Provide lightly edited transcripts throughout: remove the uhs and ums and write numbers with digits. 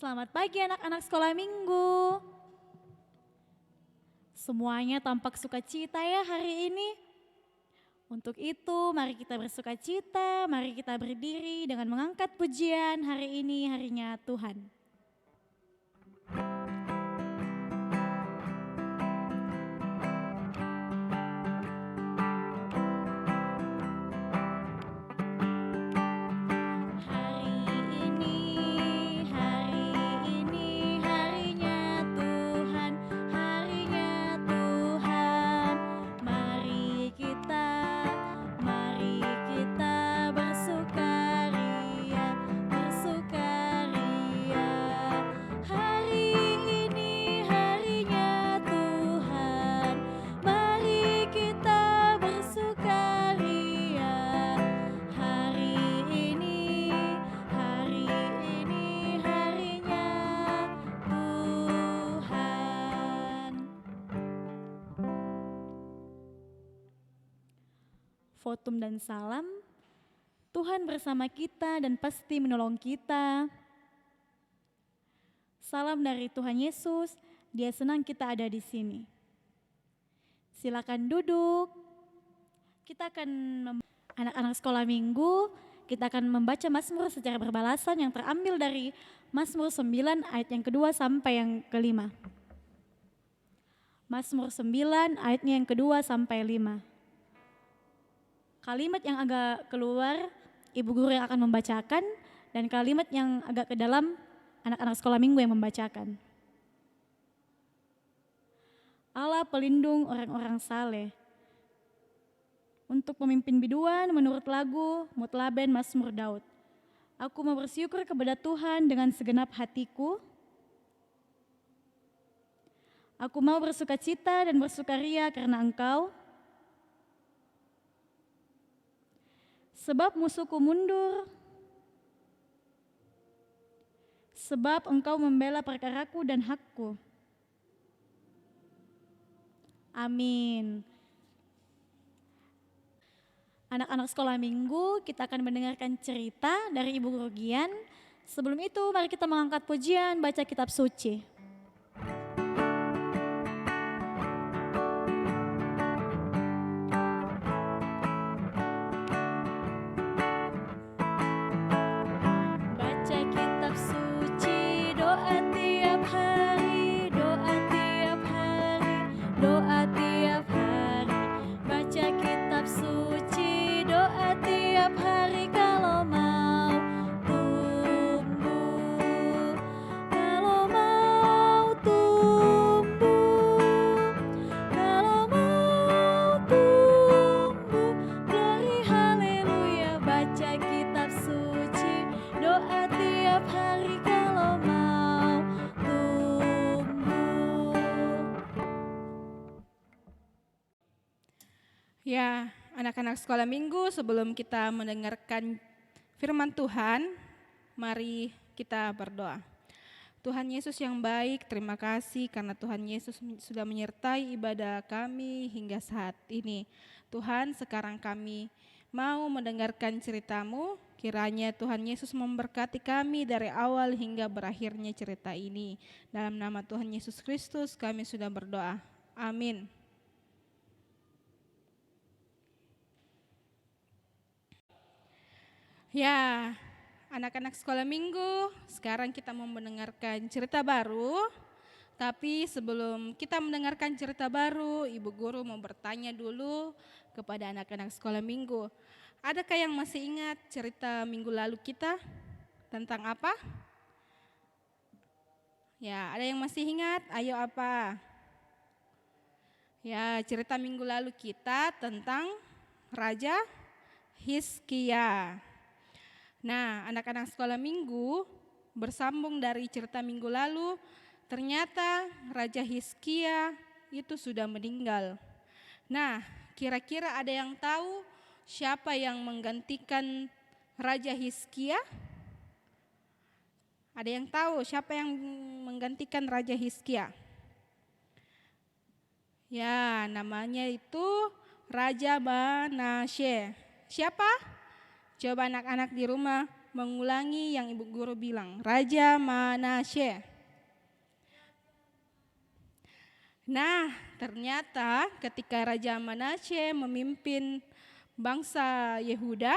Selamat pagi anak-anak sekolah minggu. Semuanya tampak sukacita ya hari ini. Untuk itu mari kita bersukacita, mari kita berdiri dengan mengangkat pujian hari ini harinya Tuhan. Votum dan salam, Tuhan bersama kita dan pasti menolong kita. Salam dari Tuhan Yesus, Dia senang kita ada di sini. Silakan duduk. Kita akan anak-anak sekolah minggu, kita akan membaca Mazmur secara berbalasan yang terambil dari Mazmur 9 ayat yang kedua sampai yang kelima. Mazmur 9 ayatnya yang kedua sampai 5. Kalimat yang agak keluar, ibu guru yang akan membacakan, dan kalimat yang agak ke dalam, anak-anak sekolah minggu yang membacakan. Allah pelindung orang-orang saleh. Untuk pemimpin biduan menurut lagu Mutlaben Mazmur Daud. Aku mau bersyukur kepada Tuhan dengan segenap hatiku. Aku mau bersukacita dan bersukaria karena Engkau. Sebab musuhku mundur, sebab Engkau membela perkaraku dan hakku. Amin. Anak-anak sekolah minggu, kita akan mendengarkan cerita dari Ibu Guru Gian. Sebelum itu, mari kita mengangkat pujian, baca kitab suci. Ya, anak-anak sekolah minggu, sebelum kita mendengarkan firman Tuhan, mari kita berdoa. Tuhan Yesus yang baik, terima kasih karena Tuhan Yesus sudah menyertai ibadah kami hingga saat ini. Tuhan, sekarang kami mau mendengarkan cerita-Mu, kiranya Tuhan Yesus memberkati kami dari awal hingga berakhirnya cerita ini. Dalam nama Tuhan Yesus Kristus kami sudah berdoa. Amin. Ya, anak-anak sekolah minggu, sekarang kita mau mendengarkan cerita baru. Tapi sebelum kita mendengarkan cerita baru, Ibu Guru mau bertanya dulu kepada anak-anak sekolah minggu. Adakah yang masih ingat cerita minggu lalu kita tentang apa? Ya, ada yang masih ingat? Ayo apa? Ya, cerita minggu lalu kita tentang Raja Hizkia. Nah, anak-anak sekolah minggu bersambung dari cerita minggu lalu, ternyata Raja Hizkia itu sudah meninggal. Nah, kira-kira ada yang tahu siapa yang menggantikan Raja Hizkia? Ada yang tahu siapa yang menggantikan Raja Hizkia? Ya, namanya itu Raja Manasye. Siapa? Coba anak-anak di rumah mengulangi yang Ibu Guru bilang, Raja Manasye. Nah, ternyata ketika Raja Manasye memimpin bangsa Yehuda,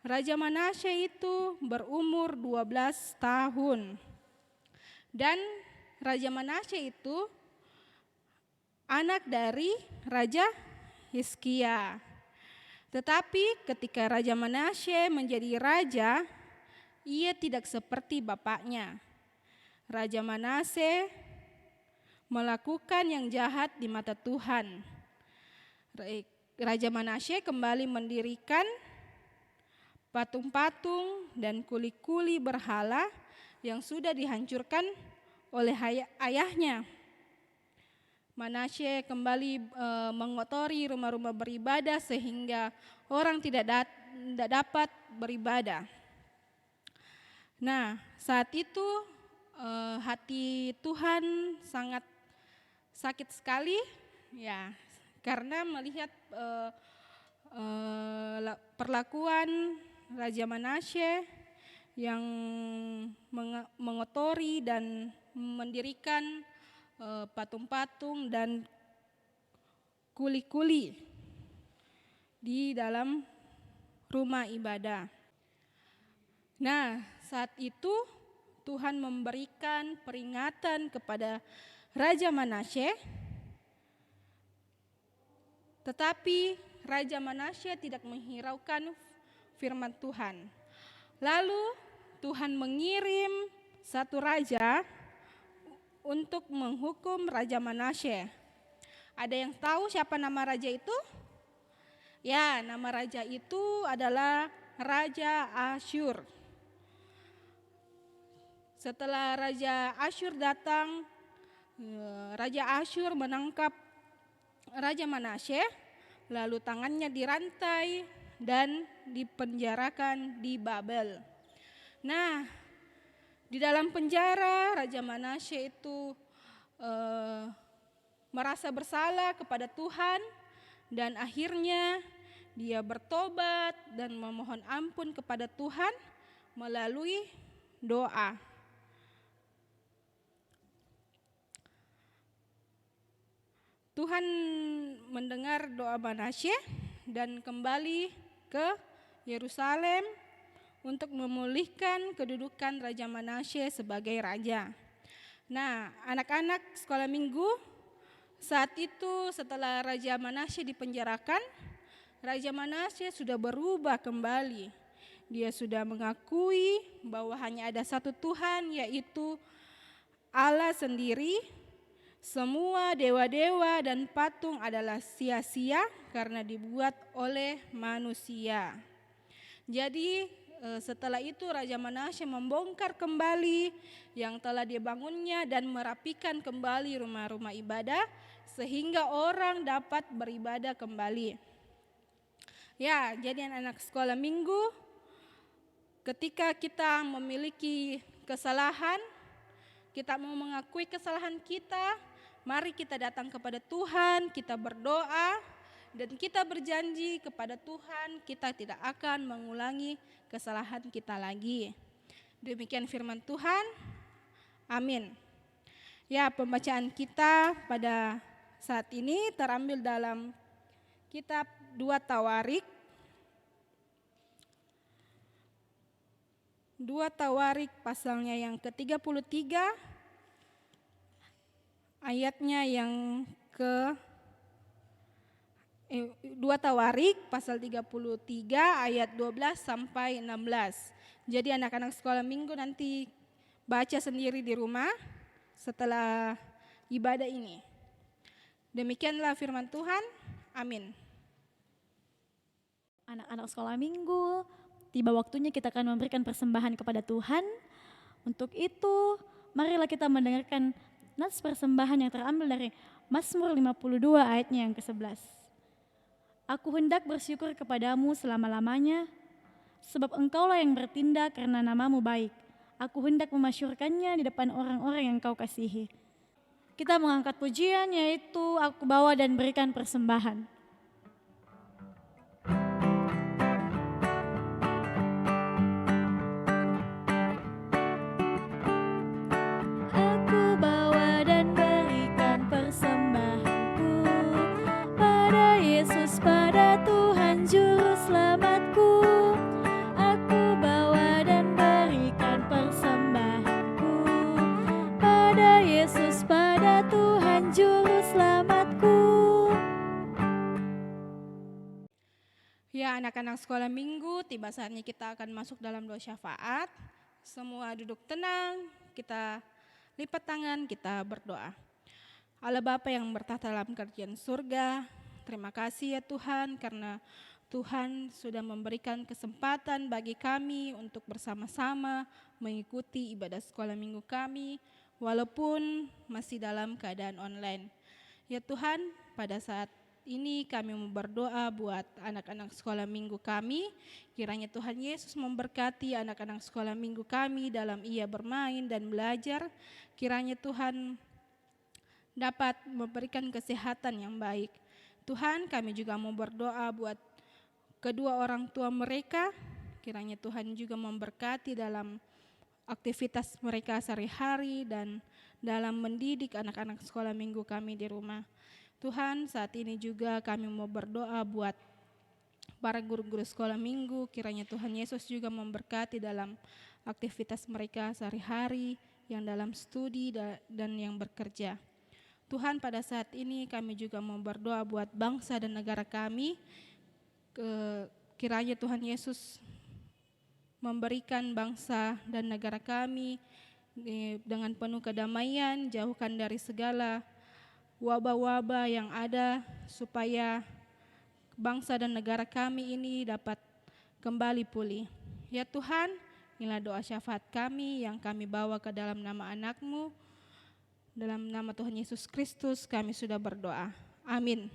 Raja Manasye itu berumur 12 tahun. Dan Raja Manasye itu anak dari Raja Hizkia. Tetapi ketika Raja Manasye menjadi raja, ia tidak seperti bapaknya. Raja Manasye melakukan yang jahat di mata Tuhan. Raja Manasye kembali mendirikan patung-patung dan kuli-kuli berhala yang sudah dihancurkan oleh ayahnya. Manasye kembali mengotori rumah-rumah beribadah sehingga orang tidak dapat beribadah. Nah, saat itu hati Tuhan sangat sakit sekali, ya, karena melihat perlakuan Raja Manasye yang mengotori dan mendirikan patung-patung dan kuli-kuli di dalam rumah ibadah. Nah, saat itu Tuhan memberikan peringatan kepada Raja Manasye, tetapi Raja Manasye tidak menghiraukan firman Tuhan. Lalu Tuhan mengirim satu raja untuk menghukum Raja Manasye. Ada yang tahu siapa nama raja itu? Ya, nama raja itu adalah Raja Asyur. Setelah Raja Asyur datang, Raja Asyur menangkap Raja Manasye, lalu tangannya dirantai dan dipenjarakan di Babel. Nah, di dalam penjara Raja Manasye itu merasa bersalah kepada Tuhan dan akhirnya dia bertobat dan memohon ampun kepada Tuhan melalui doa. Tuhan mendengar doa Manasye dan kembali ke Yerusalem untuk memulihkan kedudukan Raja Manasye sebagai raja. Nah, anak-anak sekolah minggu, saat itu setelah Raja Manasye dipenjarakan, Raja Manasye sudah berubah kembali. Dia sudah mengakui bahwa hanya ada satu Tuhan, yaitu Allah sendiri. Semua dewa-dewa dan patung adalah sia-sia karena dibuat oleh manusia. Jadi setelah itu Raja Manasye membongkar kembali yang telah dibangunnya dan merapikan kembali rumah-rumah ibadah sehingga orang dapat beribadah kembali. Ya, jadi anak-anak sekolah minggu, ketika kita memiliki kesalahan, kita mau mengakui kesalahan kita, mari kita datang kepada Tuhan, kita berdoa, dan kita berjanji kepada Tuhan kita tidak akan mengulangi kesalahan kita lagi. Demikian firman Tuhan, amin. Ya, pembacaan kita pada saat ini terambil dalam kitab 2 Tawarik. 2 Tawarik pasalnya yang ke-33, ayatnya yang ke 2 Tawarik pasal 33 ayat 12 sampai 16. Jadi anak-anak sekolah minggu nanti baca sendiri di rumah setelah ibadah ini. Demikianlah firman Tuhan, amin. Anak-anak sekolah minggu, tiba waktunya kita akan memberikan persembahan kepada Tuhan. Untuk itu, marilah kita mendengarkan nats persembahan yang terambil dari Mazmur 52 ayatnya yang ke-11. Aku hendak bersyukur kepadamu selama-lamanya, sebab engkaulah yang bertindak karena namamu baik. Aku hendak memasyurkannya di depan orang-orang yang kau kasihi. Kita mengangkat pujian, yaitu aku bawa dan berikan persembahan. Tuhan Juru Selamatku. Ya, anak-anak sekolah minggu, tiba saatnya kita akan masuk dalam doa syafaat. Semua duduk tenang, kita lipat tangan, kita berdoa. Allah Bapa yang bertahta dalam kerajaan surga, terima kasih ya Tuhan karena Tuhan sudah memberikan kesempatan bagi kami untuk bersama-sama mengikuti ibadah sekolah minggu kami walaupun masih dalam keadaan online. Ya Tuhan, pada saat ini kami mau berdoa buat anak-anak sekolah minggu kami. Kiranya Tuhan Yesus memberkati anak-anak sekolah minggu kami dalam ia bermain dan belajar. Kiranya Tuhan dapat memberikan kesehatan yang baik. Tuhan, kami juga mau berdoa buat kedua orang tua mereka. Kiranya Tuhan juga memberkati dalam aktivitas mereka sehari-hari dan dalam mendidik anak-anak sekolah minggu kami di rumah. Tuhan, saat ini juga kami mau berdoa buat para guru-guru sekolah minggu. Kiranya Tuhan Yesus juga memberkati dalam aktivitas mereka sehari-hari, yang dalam studi dan yang bekerja. Tuhan, pada saat ini kami juga mau berdoa buat bangsa dan negara kami. Kiranya Tuhan Yesus memberikan bangsa dan negara kami dengan penuh kedamaian, jauhkan dari segala wabah-wabah yang ada, supaya bangsa dan negara kami ini dapat kembali pulih. Ya Tuhan, inilah doa syafaat kami yang kami bawa ke dalam nama anak-Mu. Dalam nama Tuhan Yesus Kristus kami sudah berdoa. Amin.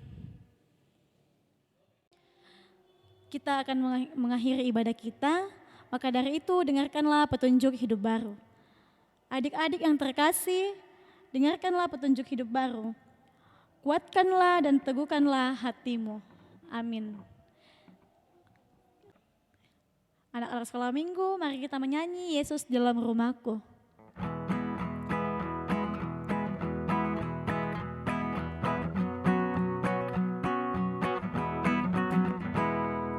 Kita akan mengakhiri ibadah kita, maka dari itu dengarkanlah petunjuk hidup baru. Adik-adik yang terkasih, dengarkanlah petunjuk hidup baru. Kuatkanlah dan teguhkanlah hatimu. Amin. Anak-anak sekolah minggu, mari kita menyanyi Yesus dalam rumahku.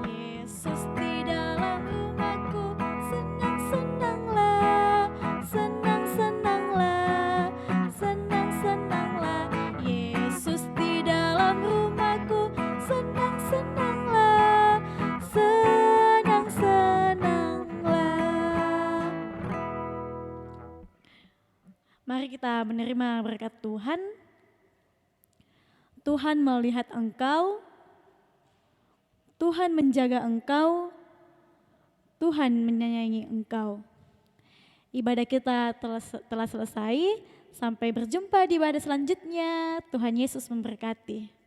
Yesus di dalam rumahku, senang-senanglah, senang-senanglah, senang-senanglah. Yesus di dalam rumahku, senang-senanglah, senang-senanglah. Mari kita menerima berkat Tuhan. Tuhan melihat engkau, Tuhan menjaga engkau, Tuhan menyayangi engkau. Ibadah kita telah selesai. Sampai berjumpa di ibadah selanjutnya. Tuhan Yesus memberkati.